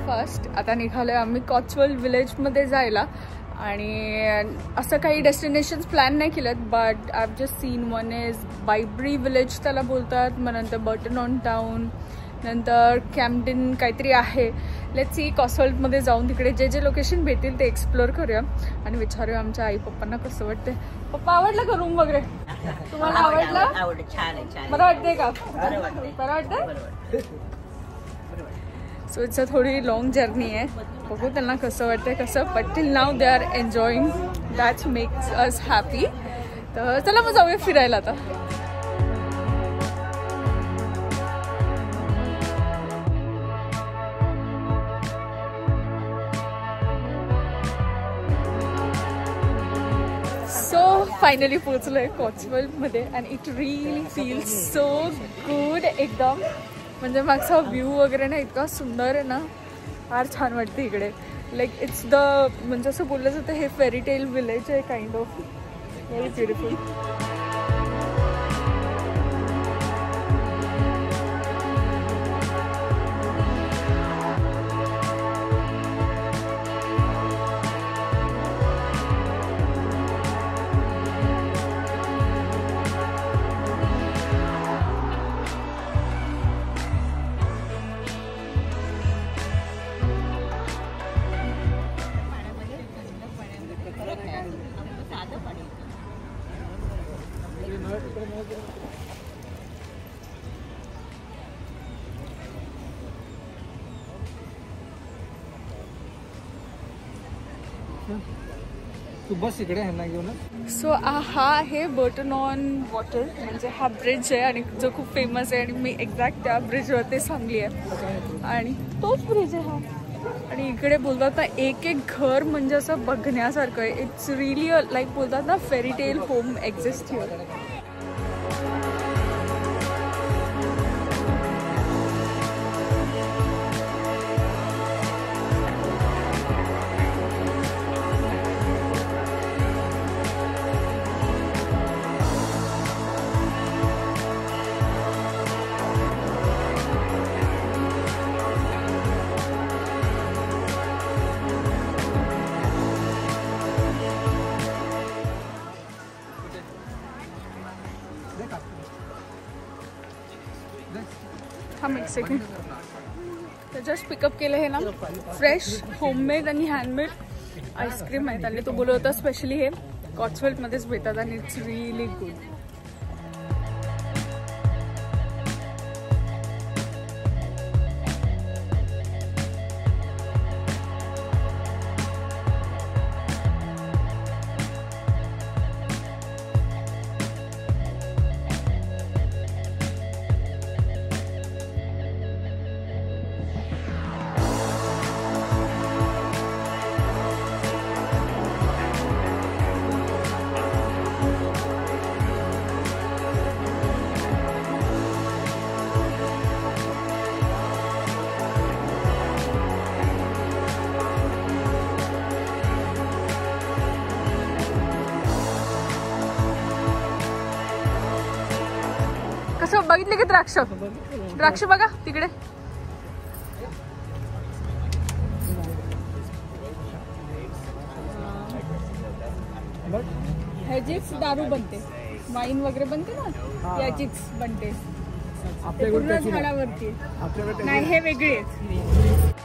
Breakfast. आता निघालो आहे आम्ही कॉचवल विलेजमध्ये जायला आणि असं काही डेस्टिनेशन्स प्लॅन नाही केलेत, but I have just seen. One is Bibury village त्याला बोलतात, मग नंतर बर्टन ऑन टाऊन, नंतर कॅम्पडन काहीतरी आहे. लेट्स सी कॉसवल्टमध्ये जाऊन तिकडे जे जे लोकेशन भेटतील ते एक्सप्लोअर करूया आणि विचारूया आमच्या आई पप्पांना कसं वाटतंय. पप्पा आवडलं का रूम वगैरे? तुम्हाला आवडलं? छान. बरं वाटतंय का? बरं वाटतंय. सो इट्स अ थोडी लॉंग जर्नी आहे. बघू त्यांना कसं वाटतंय कसं, but till now they are enjoying. That's makes us happy. तर चला मग जाऊया फिरायला आता. फायनली पोहोचलो आहे कॉचवलमध्ये and it really feels so good. एकदम म्हणजे मागचा व्ह्यू वगैरे ना इतका सुंदर आहे ना, फार छान वाटते इकडे. लाईक इट्स द म्हणजे असं बोललं जातं हे फेरीटेल विलेज आहे, काइंड ऑफ. Very beautiful. तू बस इकडे आहे ना घेऊन. सो हा आहे बर्टन ऑन वॉटर, म्हणजे हा ब्रिज आहे आणि जो खूप फेमस आहे आणि मी एक्झॅक्ट त्या ब्रिजवरती थांबली आहे आणि तोच ब्रिज आहे हा. आणि इकडे बोलतात ना एक एक घर म्हणजे असं बघण्यासारखं आहे. इट्स रिअली लाईक बोलतात ना फेरीटेल होम एक्झिस्ट हिअर. थांब एक सेकंड. तर जस्ट पिकअप केलं हे ना फ्रेश होममेड आणि हँडमेड आईस्क्रीम आहेत आणि तो बोलत होता स्पेशली हे कॉचवल्टमध्येच भेटतात आणि इट्स रिअली गुड. कसं बघितले की द्राक्ष द्राक्ष बघा तिकडे. ह्याचीच दारू बनते, वाईन वगैरे बनते ना याचीच बनते. पूर्ण झाडावरती नाही, हे वेगळे आहेत.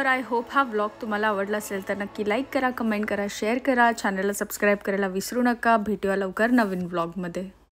आय होप हा व्लॉग तुम्हाला आवडला असेल तर नक्की लाईक करा, कमेंट करा, शेअर करा, चॅनलला सबस्क्राईब करायला विसरू नका. भेटूया लवकर नवीन व्लॉगमध्ये.